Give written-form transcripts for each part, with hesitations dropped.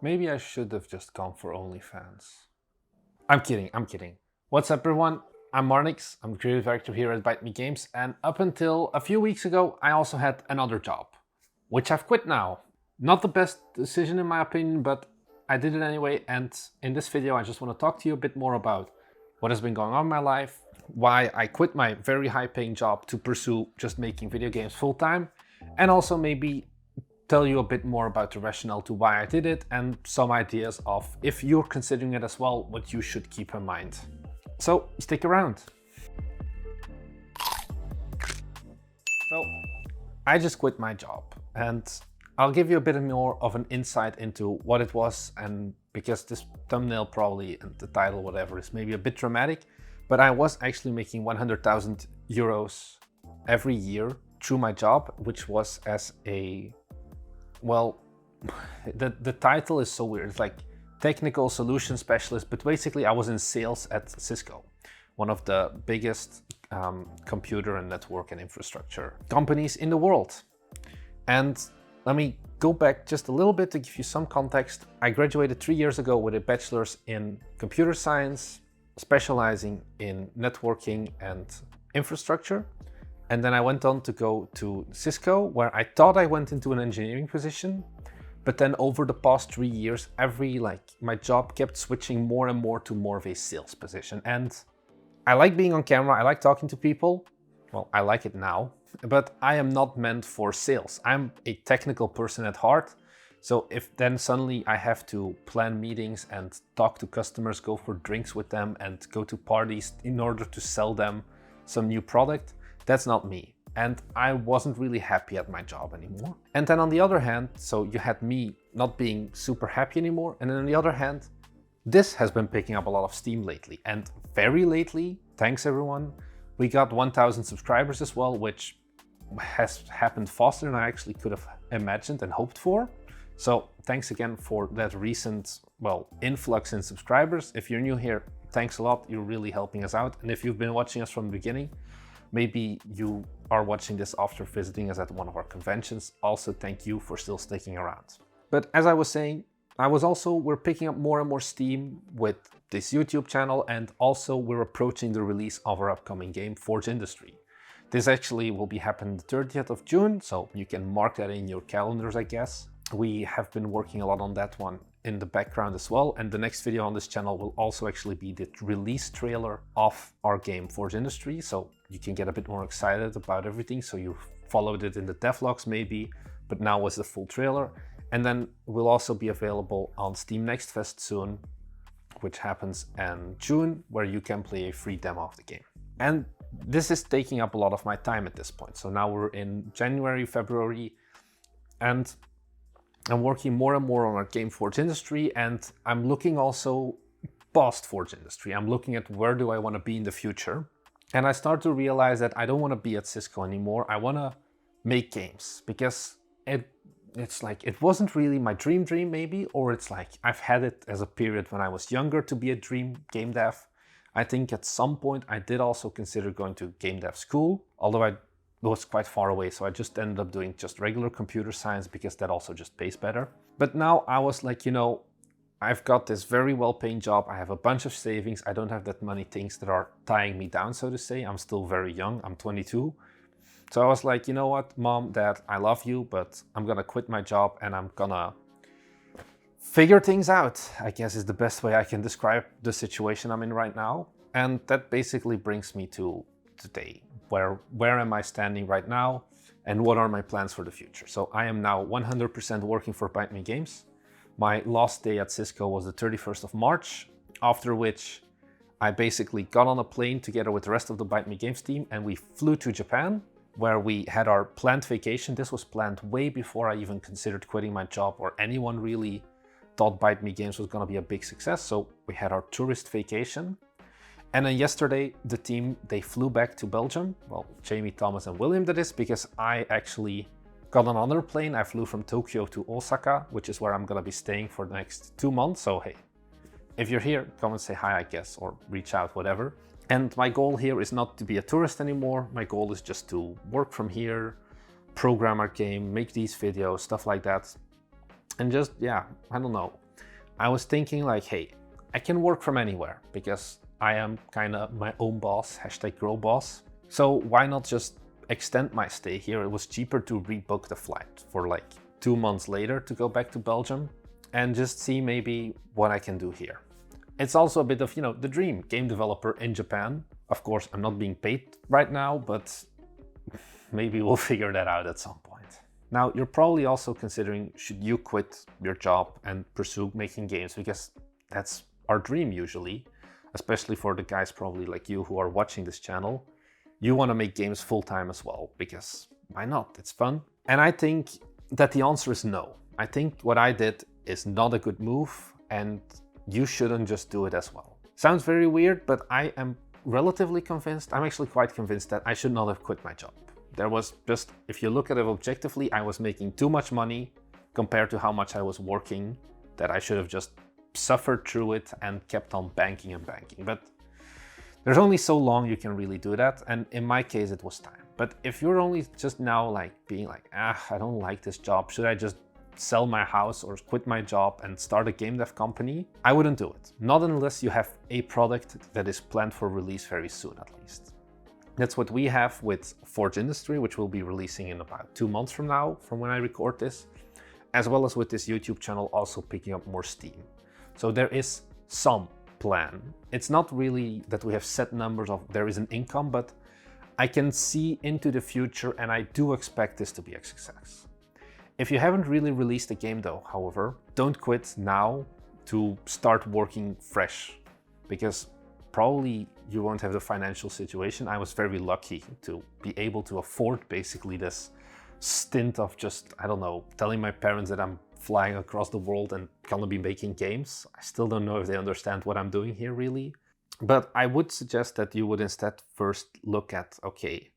Maybe I should have just gone for OnlyFans. I'm kidding. What's up everyone? I'm Marnix, I'm the creative director here at Bite Me Games, and up until a few weeks ago I also had another job, which I've quit now. Not the best decision in my opinion, but I did it anyway, and in this video I just want to talk to you a bit more about what has been going on in my life, why I quit my very high paying job to pursue just making video games full time, and also maybe tell you a bit more about the rationale to why I did it and some ideas of, if you're considering it as well, what you should keep in mind. So stick around. So I just quit my job, and I'll give you a bit more of an insight into what it was, and because this thumbnail probably and the title whatever is maybe a bit dramatic, but I was actually making 100,000 euros every year through my job, which was as a, well, the title is so weird. It's like technical solution specialist, but basically I was in sales at Cisco, one of the biggest computer and network and infrastructure companies in the world. And let me go back just a little bit to give you some context. I graduated 3 years ago with a bachelor's in computer science, specializing in networking and infrastructure. And then I went on to go to Cisco, where I thought I went into an engineering position. But then over the past 3 years, my job kept switching more and more to more of a sales position. And I like being on camera, I like talking to people. Well, I like it now, but I am not meant for sales. I'm a technical person at heart. So if then suddenly I have to plan meetings and talk to customers, go for drinks with them and go to parties in order to sell them some new product, that's not me. And I wasn't really happy at my job anymore. And then on the other hand, so you had me not being super happy anymore. And then on the other hand, this has been picking up a lot of steam lately. And very lately, thanks everyone, we got 1,000 subscribers as well, which has happened faster than I actually could have imagined and hoped for. So thanks again for that recent, influx in subscribers. If you're new here, thanks a lot. You're really helping us out. And if you've been watching us from the beginning, maybe you are watching this after visiting us at one of our conventions. Also, thank you for still sticking around. But as I was saying, we're picking up more and more steam with this YouTube channel, and also we're approaching the release of our upcoming game, Forge Industry. This actually will be happening the 30th of June, so you can mark that in your calendars, I guess. We have been working a lot on that one in the background as well, and the next video on this channel will also actually be the release trailer of our game Forge Industry, so you can get a bit more excited about everything. So you followed it in the devlogs maybe, but now was the full trailer. And then we'll also be available on Steam Next Fest soon, which happens in June, where you can play a free demo of the game. And this is taking up a lot of my time at this point. So now we're in January, February, and I'm working more and more on our game Forge Industry, and I'm looking also past Forge Industry. I'm looking at where do I want to be in the future. And I start to realize that I don't want to be at Cisco anymore. I want to make games, because it's like, it wasn't really my dream maybe, or it's like I've had it as a period when I was younger to be a dream game dev. I think at some point I did also consider going to game dev school, although it was quite far away, so I just ended up doing just regular computer science because that also just pays better. But now I was like, I've got this very well-paying job, I have a bunch of savings, I don't have that many things that are tying me down, so to say. I'm still very young, I'm 22. So I was like, you know what, Mom, Dad, I love you, but I'm gonna quit my job and I'm gonna figure things out, I guess is the best way I can describe the situation I'm in right now. And that basically brings me to today. Where am I standing right now and what are my plans for the future? So I am now 100% working for Bite Me Games. My last day at Cisco was the 31st of March, after which I basically got on a plane together with the rest of the Bite Me Games team and we flew to Japan, where we had our planned vacation. This was planned way before I even considered quitting my job, or anyone really thought Bite Me Games was gonna be a big success. So we had our tourist vacation. And then yesterday, the team, they flew back to Belgium. Well, Jamie, Thomas, and William did this, because I actually got on another plane. I flew from Tokyo to Osaka, which is where I'm gonna be staying for the next 2 months. So hey, if you're here, come and say hi, I guess, or reach out, whatever. And my goal here is not to be a tourist anymore. My goal is just to work from here, program our game, make these videos, stuff like that. And just, yeah, I don't know. I was thinking like, hey, I can work from anywhere because I am kind of my own boss, #growboss. So why not just extend my stay here? It was cheaper to rebook the flight for like 2 months later to go back to Belgium and just see maybe what I can do here. It's also a bit of, you know, the dream, game developer in Japan. Of course, I'm not being paid right now, but maybe we'll figure that out at some point. Now, you're probably also considering, should you quit your job and pursue making games? Because that's our dream usually, especially for the guys probably like you who are watching this channel. You want to make games full-time as well, because why not? It's fun. And I think that the answer is no. I think what I did is not a good move, and you shouldn't just do it as well. Sounds very weird, but I am relatively convinced, I'm actually quite convinced that I should not have quit my job. There was just, if you look at it objectively, I was making too much money compared to how much I was working, that I should have just suffered through it and kept on banking and banking. But there's only so long you can really do that, and in my case it was time. But if you're only just now like being like, I don't like this job, should I just sell my house or quit my job and start a game dev company? I wouldn't do it. Not unless you have a product that is planned for release very soon at least. That's what we have with Forge Industry, which we'll be releasing in about 2 months from now, from when I record this, as well as with this YouTube channel also picking up more steam. So there is some plan. It's not really that we have set numbers of there is an income, but I can see into the future and I do expect this to be a success. If you haven't really released a game though, however, don't quit now to start working fresh, because probably you won't have the financial situation. I was very lucky to be able to afford basically this stint of just, I don't know, telling my parents that I'm flying across the world and gonna be making games. I still don't know if they understand what I'm doing here really. But I would suggest that you would instead first look at, okay,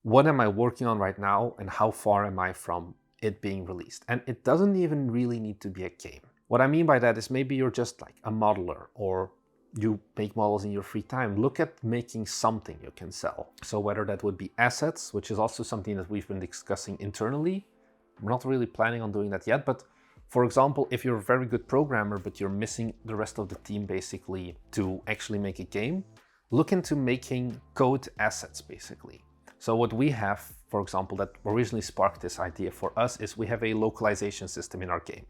what am I working on right now and how far am I from it being released? And it doesn't even really need to be a game. What I mean by that is maybe you're just like a modeler or you make models in your free time. Look at making something you can sell. So whether that would be assets, which is also something that we've been discussing internally. We're not really planning on doing that yet, but for example, if you're a very good programmer, but you're missing the rest of the team basically to actually make a game, look into making code assets basically. So what we have, for example, that originally sparked this idea for us is we have a localization system in our game,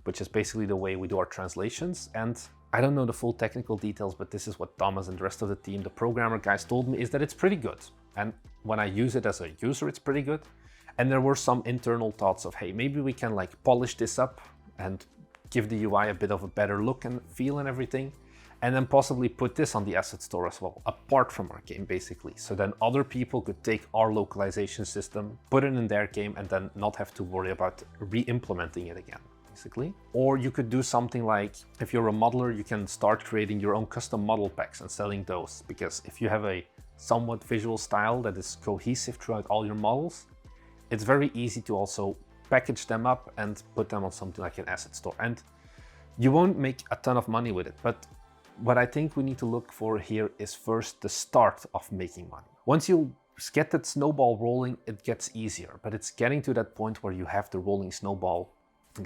which is basically the way we do our translations. And I don't know the full technical details, but this is what Thomas and the rest of the team, the programmer guys, told me, is that it's pretty good. And when I use it as a user, it's pretty good. And there were some internal thoughts of, hey, maybe we can like polish this up and give the UI a bit of a better look and feel and everything. And then possibly put this on the asset store as well, apart from our game basically. So then other people could take our localization system, put it in their game, and then not have to worry about re-implementing it again, basically. Or you could do something like, if you're a modeler, you can start creating your own custom model packs and selling those. Because if you have a somewhat visual style that is cohesive throughout all your models, it's very easy to also package them up and put them on something like an asset store. And you won't make a ton of money with it, but what I think we need to look for here is first the start of making money. Once you get that snowball rolling, it gets easier, but it's getting to that point where you have the rolling snowball,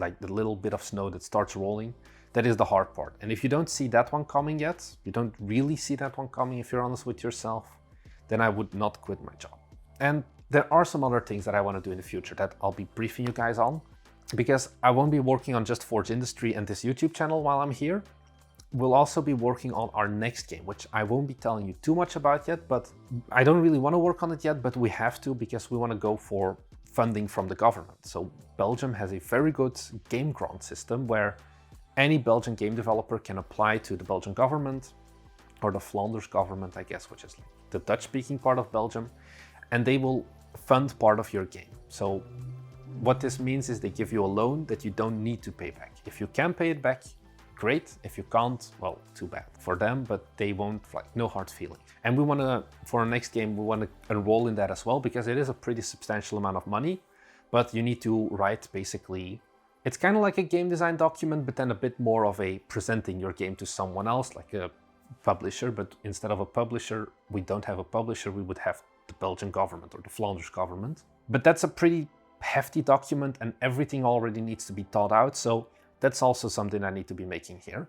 like the little bit of snow that starts rolling. That is the hard part. And if you don't see that one coming yet, you don't really see that one coming if you're honest with yourself, then I would not quit my job. And there are some other things that I want to do in the future that I'll be briefing you guys on, because I won't be working on just Forge Industry and this YouTube channel while I'm here. We'll also be working on our next game, which I won't be telling you too much about yet, but I don't really want to work on it yet, but we have to because we want to go for funding from the government. So Belgium has a very good game grant system where any Belgian game developer can apply to the Belgian government or the Flanders government, I guess, which is like the Dutch-speaking part of Belgium, and they will fund part of your game. So what this means is they give you a loan that you don't need to pay back. If you can pay it back, great. If you can't, well, too bad for them, but they won't, like, no hard feeling. And we want to, for our next game, we want to enroll in that as well, because it is a pretty substantial amount of money, but you need to write basically, it's kind of like a game design document, but then a bit more of a presenting your game to someone else, like a publisher, but instead of a publisher, we don't have a publisher, we would have the Belgian government or the Flanders government. But that's a pretty hefty document and everything already needs to be thought out. So that's also something I need to be making here.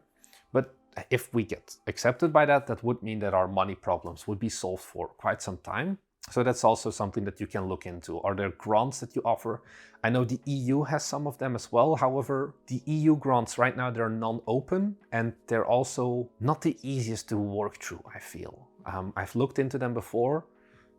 But if we get accepted by that, that would mean that our money problems would be solved for quite some time. So that's also something that you can look into. Are there grants that you offer? I know the EU has some of them as well. However, the EU grants right now, they're non-open and they're also not the easiest to work through, I feel. I've looked into them before,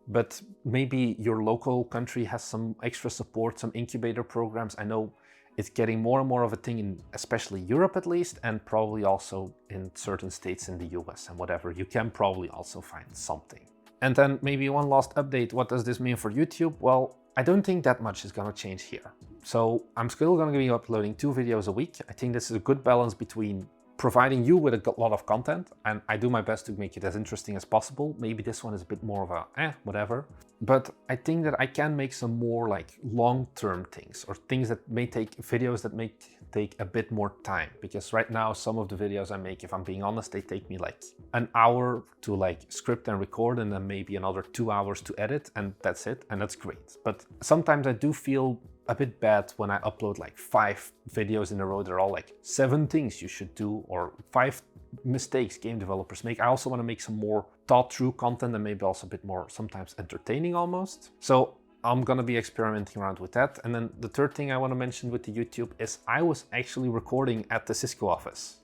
but maybe your local country has some extra support, some incubator programs. I know it's getting more and more of a thing in especially Europe at least, and probably also in certain states in the US and whatever. You can probably also find something. And then maybe one last update. What does this mean for YouTube? Well, I don't think that much is gonna change here. So I'm still gonna be uploading 2 videos a week. I think this is a good balance between providing you with a lot of content, and I do my best to make it as interesting as possible. Maybe this one is a bit more of a whatever. But I think that I can make some more like long-term things, or things that may take videos that may take a bit more time, because right now some of the videos I make, if I'm being honest, they take me like an hour to like script and record, and then maybe another 2 hours to edit, and that's it, and that's great. But sometimes I do feel a bit bad when I upload like 5 videos in a row. They're all like 7 things you should do, or 5 mistakes game developers make. I also want to make some more thought through content, and maybe also a bit more sometimes entertaining almost. So I'm gonna be experimenting around with that. And then the third thing I want to mention with the YouTube is I was actually recording at the Cisco office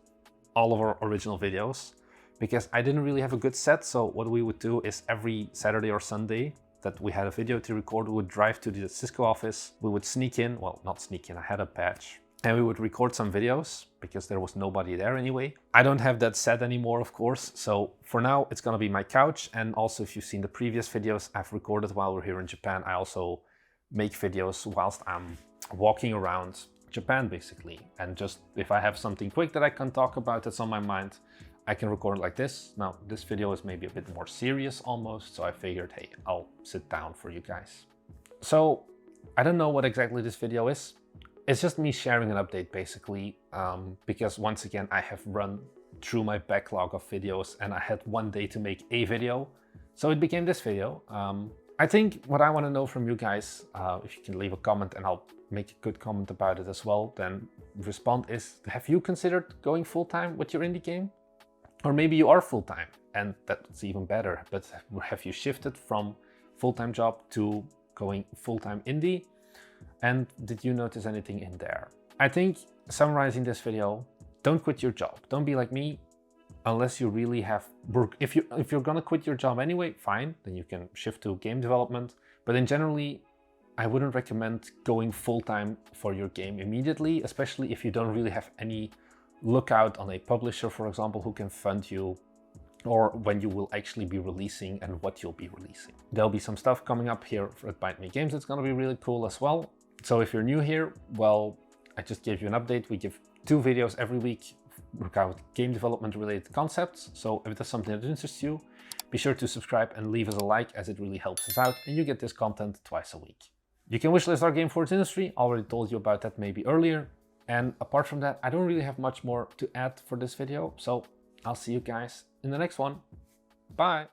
all of our original videos, because I didn't really have a good set. So what we would do is every Saturday or Sunday that we had a video to record, we would drive to the Cisco office, we would sneak in, well, not sneak in, I had a badge, and we would record some videos because there was nobody there anyway. I don't have that set anymore, of course, so for now it's gonna be my couch. And also, if you've seen the previous videos I've recorded while we're here in Japan, I also make videos whilst I'm walking around Japan basically. And just if I have something quick that I can talk about that's on my mind, I can record it like this. Now, this video is maybe a bit more serious almost, so I figured, hey, I'll sit down for you guys. So I don't know what exactly this video is. It's just me sharing an update basically, because once again, I have run through my backlog of videos and I had one day to make a video. So it became this video. I think what I want to know from you guys, if you can leave a comment and I'll make a good comment about it as well, then respond is, have you considered going full-time with your indie game? Or maybe you are full-time, and that's even better, but have you shifted from full-time job to going full-time indie? And did you notice anything in there? I think summarizing this video, don't quit your job. Don't be like me, unless you really have work. If you're gonna quit your job anyway, fine, then you can shift to game development. But in generally, I wouldn't recommend going full-time for your game immediately, especially if you don't really have any lookout on a publisher, for example, who can fund you, or when you will actually be releasing and what you'll be releasing. There'll be some stuff coming up here at Bite Me Games that's gonna be really cool as well. So if you're new here, well, I just gave you an update. We give 2 videos every week about game development related concepts. So if there's something that interests you, be sure to subscribe and leave us a like, as it really helps us out, and you get this content twice a week. You can wishlist our game for its industry. Already told you about that maybe earlier. And apart from that, I don't really have much more to add for this video. So I'll see you guys in the next one. Bye.